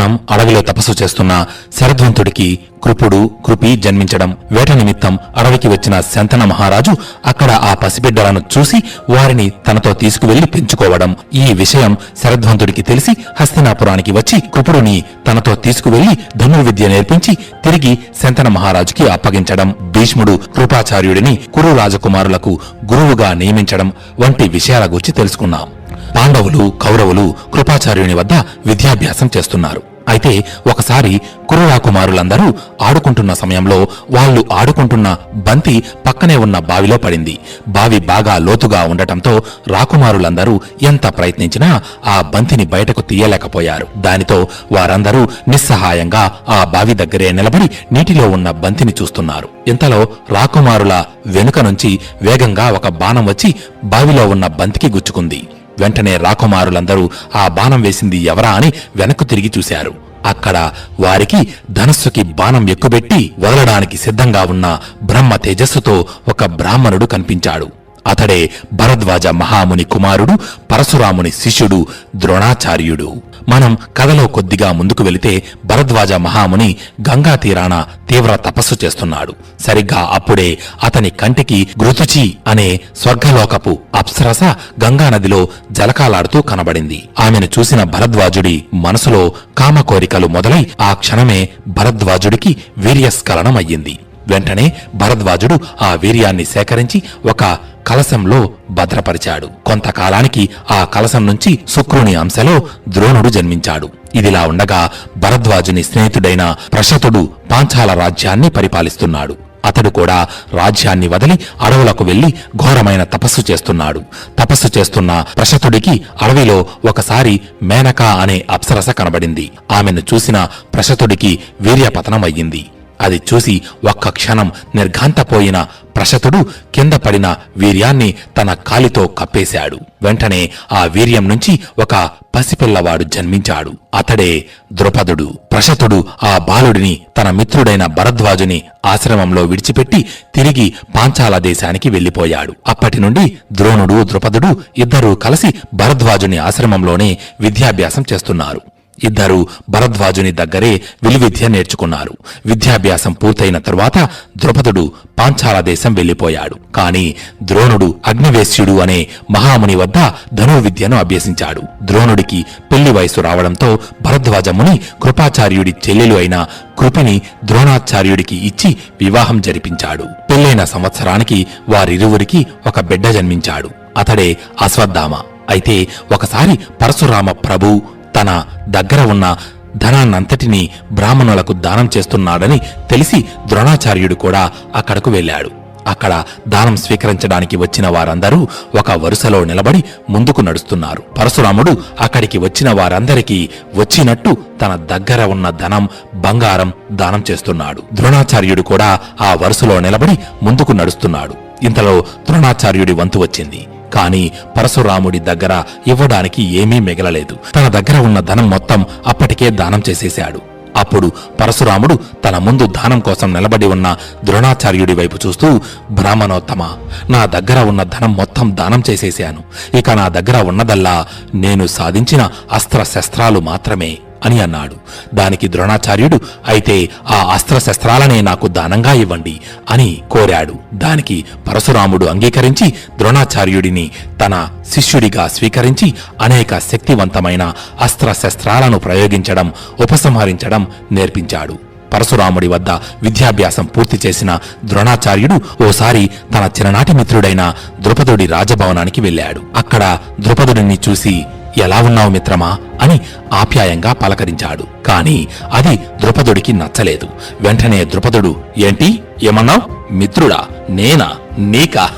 సంవత్సరం అడవిలో తపస్సు చేస్తున్న శరధ్వంతుడికి కృపుడు కృపి జన్మించడం, వేట నిమిత్తం అడవికి వచ్చిన శంతన మహారాజు అక్కడ ఆ పసిబిడ్డలను చూసి వారిని తనతో తీసుకువెళ్లి పెంచుకోవడం. ఈ విషయం శరధ్వంతుడికి తెలిసి హస్తినాపురానికి వచ్చి కృపుడుని తనతో తీసుకువెళ్లి ధనుర్విద్య నేర్పించి తిరిగి శంతన మహారాజుకి అప్పగించడం, భీష్ముడు కృపాచార్యుడిని కురు రాజకుమారులకు గురువుగా నియమించడం వంటి విషయాల గురించి తెలుసుకున్నాం. పాండవులు కౌరవులు కృపాచార్యుని వద్ద విద్యాభ్యాసం చేస్తున్నారు. అయితే ఒకసారి కురు రాకుమారులందరూ ఆడుకుంటున్న సమయంలో వాళ్ళు ఆడుకుంటున్న బంతి పక్కనే ఉన్న బావిలో పడింది. బావి బాగా లోతుగా ఉండటంతో రాకుమారులందరూ ఎంత ప్రయత్నించినా ఆ బంతిని బయటకు తీయలేకపోయారు. దానితో వారందరూ నిస్సహాయంగా ఆ బావి దగ్గరే నిలబడి నీటిలో ఉన్న బంతిని చూస్తున్నారు. ఇంతలో రాకుమారుల వెనుక నుంచి వేగంగా ఒక బాణం వచ్చి బావిలో ఉన్న బంతికి గుచ్చుకుంది. వెంటనే రాకుమారులందరూ ఆ బాణం వేసింది ఎవరా అని వెనక్కు తిరిగి చూశారు. అక్కడ వారికి ధనస్సుకి బాణం ఎక్కుబెట్టి వదలడానికి సిద్ధంగా ఉన్న బ్రహ్మ తేజస్సుతో ఒక బ్రాహ్మణుడు కనిపించాడు. అతడే భరద్వాజ మహాముని కుమారుడు, పరశురాముని శిష్యుడు ద్రోణాచార్యుడు. మనం కథలో కొద్దిగా ముందుకు వెళితే భరద్వాజ మహాముని గంగా తీరాన తీవ్ర తపస్సు చేస్తున్నాడు. సరిగ్గా అప్పుడే అతని కంటికి ఘృతుచి అనే స్వర్గలోకపు అప్సరస గంగా నదిలో జలకాలాడుతూ కనబడింది. ఆమెను చూసిన భరద్వాజుడి మనసులో కామ కోరికలు మొదలై ఆ క్షణమే భరద్వాజుడికి వీర్యస్ఖలనం అయ్యింది. వెంటనే భరద్వాజుడు ఆ వీర్యాన్ని సేకరించి ఒక కలశంలో భద్రపరిచాడు. కొంతకాలానికి ఆ కలశం నుంచి శుక్రుని అంశలో ద్రోణుడు జన్మించాడు. ఇదిలా ఉండగా భరద్వాజుని స్నేహితుడైన ప్రశతుడు పాంచాల రాజ్యాన్ని పరిపాలిస్తున్నాడు. అతడు కూడా రాజ్యాన్ని వదిలి అడవులకు వెళ్లి ఘోరమైన తపస్సు చేస్తున్నాడు. తపస్సు చేస్తున్న ప్రశతుడికి అడవిలో ఒకసారి మేనక అనే అప్సరస కనబడింది. ఆమెను చూసిన ప్రశతుడికి వీర్యపతనమయ్యింది. అది చూసి ఒక్క క్షణం నిర్ఘాంతపోయిన ప్రశతుడు కింద పడిన వీర్యాన్ని తన కాలితో కప్పేశాడు. వెంటనే ఆ వీర్యం నుంచి ఒక పసిపిల్లవాడు జన్మించాడు. అతడే ద్రుపదుడు. ప్రశతుడు ఆ బాలుడిని తన మిత్రుడైన భరద్వాజుని ఆశ్రమంలో విడిచిపెట్టి తిరిగి పాంచాల దేశానికి వెళ్లిపోయాడు. అప్పటి నుండి ద్రోణుడు ద్రుపదుడు ఇద్దరూ కలిసి భరద్వాజుని ఆశ్రమంలోనే విద్యాభ్యాసం చేస్తున్నారు. ఇద్దరూ భరద్వాజుని దగ్గరే విలువిద్య నేర్చుకున్నారు. విద్యాభ్యాసం పూర్తయిన తరువాత ద్రుపదుడు పాంచాల దేశం వెళ్లిపోయాడు. కాని ద్రోణుడు అగ్నివేశ్యుడు అనే మహాముని వద్ద ధనుర్విద్యను అభ్యసించాడు. ద్రోణుడికి పెళ్లి వయసు రావడంతో భరద్వాజముని కృపాచార్యుడి చెల్లెలు అయిన కృపిని ద్రోణాచార్యుడికి ఇచ్చి వివాహం జరిపించాడు. పెళ్లైన సంవత్సరానికి వారిరువురికి ఒక బిడ్డ జన్మించాడు. అతడే అశ్వత్థామ. అయితే ఒకసారి పరశురామ ప్రభు తన దగ్గర ఉన్న ధనాన్నంతటినీ బ్రాహ్మణులకు దానం చేస్తున్నాడని తెలిసి ద్రోణాచార్యుడు కూడా అక్కడకు వెళ్లాడు. అక్కడ దానం స్వీకరించడానికి వచ్చిన వారందరూ ఒక వరుసలో నిలబడి ముందుకు నడుస్తున్నారు. పరశురాముడు అక్కడికి వచ్చిన వారందరికీ వచ్చినట్టు తన దగ్గర ఉన్న ధనం, బంగారం దానం చేస్తున్నాడు. ద్రోణాచార్యుడు కూడా ఆ వరుసలో నిలబడి ముందుకు నడుస్తున్నాడు. ఇంతలో ద్రోణాచార్యుడి వంతు వచ్చింది. కాని పరశురాముడి దగ్గర ఇవ్వడానికి ఏమీ మిగలలేదు. తన దగ్గర ఉన్న ధనం మొత్తం అప్పటికే దానం చేసేశాడు. అప్పుడు పరశురాముడు తన ముందు దానం కోసం నిలబడి ఉన్న ద్రోణాచార్యుడి వైపు చూస్తూ, బ్రాహ్మణోత్తమ, నా దగ్గర ఉన్న ధనం మొత్తం దానం చేసేశాను. ఇక నా దగ్గర ఉన్నదల్లా నేను సాధించిన అస్త్రశస్త్రాలు మాత్రమే అని అన్నాడు. దానికి ద్రోణాచార్యుడు, అయితే ఆ అస్త్రశస్త్రాలనే నాకు దానంగా ఇవ్వండి అని కోరాడు. దానికి పరశురాముడు అంగీకరించి ద్రోణాచార్యుడిని తన శిష్యుడిగా స్వీకరించి అనేక శక్తివంతమైన అస్త్రశస్త్రాలను ప్రయోగించడం, ఉపసంహరించడం నేర్పించాడు. పరశురాముడి వద్ద విద్యాభ్యాసం పూర్తి చేసిన ద్రోణాచార్యుడు ఓసారి తన చిన్ననాటి మిత్రుడైన ద్రుపదుడి రాజభవనానికి వెళ్లాడు. అక్కడ ద్రుపదుడిని చూసి, ఎలా ఉన్నావు మిత్రమా అని ఆప్యాయంగా పలకరించాడు. కాని అది ద్రుపదుడికి నచ్చలేదు. వెంటనే ద్రుపదుడు, ఏంటి ఏమన్నావు? మిత్రుడా? నేనా? నీకా?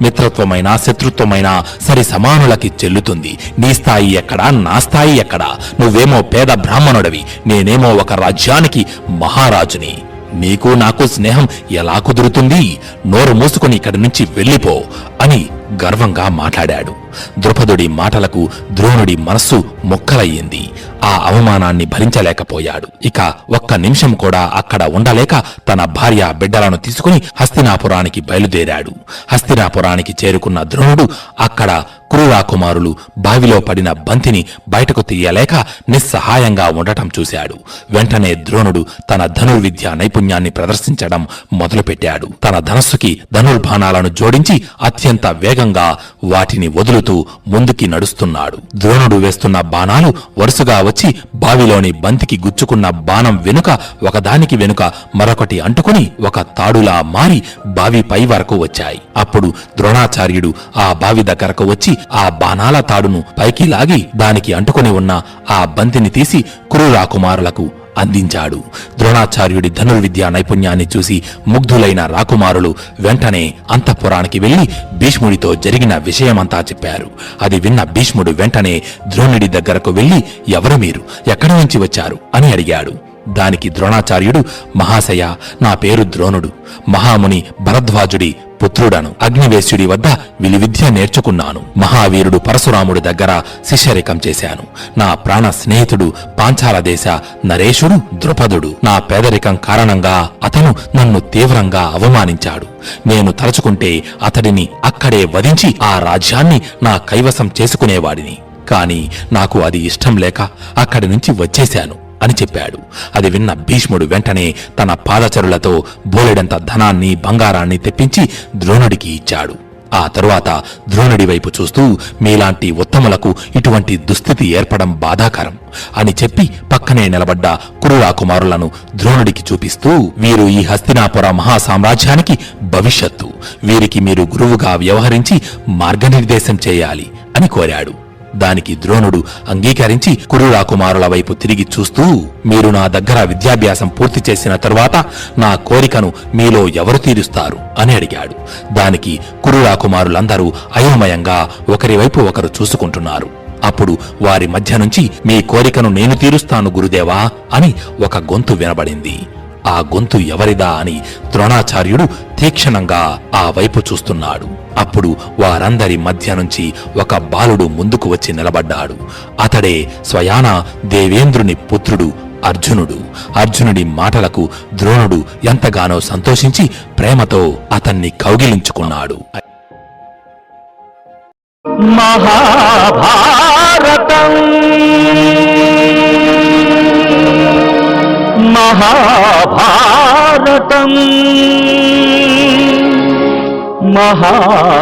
మిత్రత్వమైనా శత్రుత్వమైనా సరి సమానులకి చెల్లుతుంది. నీ స్థాయి ఎక్కడా, నా స్థాయి ఎక్కడా? నువ్వేమో పేద బ్రాహ్మణుడివి, నేనేమో ఒక రాజ్యానికి మహారాజుని. నీకు నాకు స్నేహం ఎలా కుదురుతుంది? నోరు మూసుకుని ఇక్కడి నుంచి వెళ్ళిపో అని గర్వంగా మాట్లాడాడు. ద్రుపదుడి మాటలకు ద్రోణుడి మనస్సు మొక్కలయ్యింది. ఆ అవమానాన్ని భరించలేకపోయాడు. ఇక ఒక్క నిమిషం కూడా అక్కడ ఉండలేక తన భార్య బిడ్డలను తీసుకుని హస్తినాపురానికి బయలుదేరాడు. హస్తినాపురానికి చేరుకున్న ద్రోణుడు అక్కడ కురురాకుమారులు బావిలో పడిన బంతిని బయటకు తీయలేక నిస్సహాయంగా ఉండటం చూశాడు. వెంటనే ద్రోణుడు తన ధనుర్విద్య నైపుణ్యాన్ని ప్రదర్శించడం మొదలుపెట్టాడు. తన ధనస్సుకి ధనుర్బాణాలను జోడించి అత్యంత వేగంగా వాటిని వదులుతూ ముందుకి నడుస్తున్నాడు. ద్రోణుడు వేస్తున్న బాణాలు వరుసగా వచ్చి బావిలోని బంతికి గుచ్చుకున్న బాణం వెనుక ఒకదానికి వెనుక మరొకటి అంటుకుని ఒక తాడులా మారి బావి పై వరకు వచ్చాయి. అప్పుడు ద్రోణాచార్యుడు ఆ బావి దగ్గరకు వచ్చి ఆ బాణాల తాడును పైకి లాగి దానికి అంటుకుని ఉన్న ఆ బంతిని తీసి కురురాకుమారులకు అందించాడు. ద్రోణాచార్యుడి ధనుర్విద్యా నైపుణ్యాన్ని చూసి ముగ్ధులైన రాకుమారులు వెంటనే అంతఃపురానికి వెళ్లి భీష్ముడితో జరిగిన విషయమంతా చెప్పారు. అది విన్న భీష్ముడు వెంటనే ద్రోణుడి దగ్గరకు వెళ్లి, ఎవరు మీరు, ఎక్కడి నుంచి వచ్చారు అని అడిగాడు. దానికి ద్రోణాచార్యుడు, మహాశయ, నా పేరు ద్రోణుడు, మహాముని భరద్వాజుడి పుత్రుడను. అగ్నివేశ్యుడి వద్ద విలువిద్య నేర్చుకున్నాను. మహావీరుడు పరశురాముడి దగ్గర శిష్యరికం చేశాను. నా ప్రాణ స్నేహితుడు పాంచాల దేశ నరేషుడు ద్రుపదుడు. నా పేదరికం కారణంగా అతను నన్ను తీవ్రంగా అవమానించాడు. నేను తలుచుకుంటే అతడిని అక్కడే వధించి ఆ రాజ్యాన్ని నా కైవసం చేసుకునేవాడిని. కాని నాకు అది ఇష్టం లేక అక్కడి నుంచి వచ్చేశాను అని చెప్పాడు. అది విన్న భీష్ముడు వెంటనే తన పాదచరులతో బోలెడంత ధనాన్ని బంగారాన్ని తెప్పించి ద్రోణుడికి ఇచ్చాడు. ఆ తరువాత ద్రోణుడి వైపు చూస్తూ, మీలాంటి ఉత్తములకు ఇటువంటి దుస్థితి ఏర్పడం బాధాకరం అని చెప్పి పక్కనే నిలబడ్డ కురురాకుమారులను ద్రోణుడికి చూపిస్తూ, వీరు ఈ హస్తినాపుర మహాసామ్రాజ్యానికి భవిష్యత్తు. వీరికి మీరు గురువుగా వ్యవహరించి మార్గనిర్దేశం చేయాలి అని కోరాడు. దానికి ద్రోణుడు అంగీకరించి కురురాకుమారుల వైపు తిరిగి చూస్తూ, మీరు నా దగ్గర విద్యాభ్యాసం పూర్తి చేసిన తరువాత నా కోరికను మీలో ఎవరు తీరుస్తారు అని అడిగాడు. దానికి కురురాకుమారులందరూ అయోమయంగా ఒకరి వైపు ఒకరు చూసుకుంటున్నారు. అప్పుడు వారి మధ్య నుంచి, మీ కోరికను నేను తీరుస్తాను గురుదేవా అని ఒక గొంతు వినబడింది. ఆ గొంతు ఎవరిదా అని ద్రోణాచార్యుడు తీక్షణంగా ఆ వైపు చూస్తున్నాడు. అప్పుడు వారందరి మధ్య నుంచి ఒక బాలుడు ముందుకు వచ్చి నిలబడ్డాడు. అతడే స్వయాన దేవేంద్రుని పుత్రుడు అర్జునుడు. అర్జునుడి మాటలకు ద్రోణుడు ఎంతగానో సంతోషించి ప్రేమతో అతన్ని కౌగిలించుకున్నాడు. మహాభారతం మహాభారతం మహాభారతం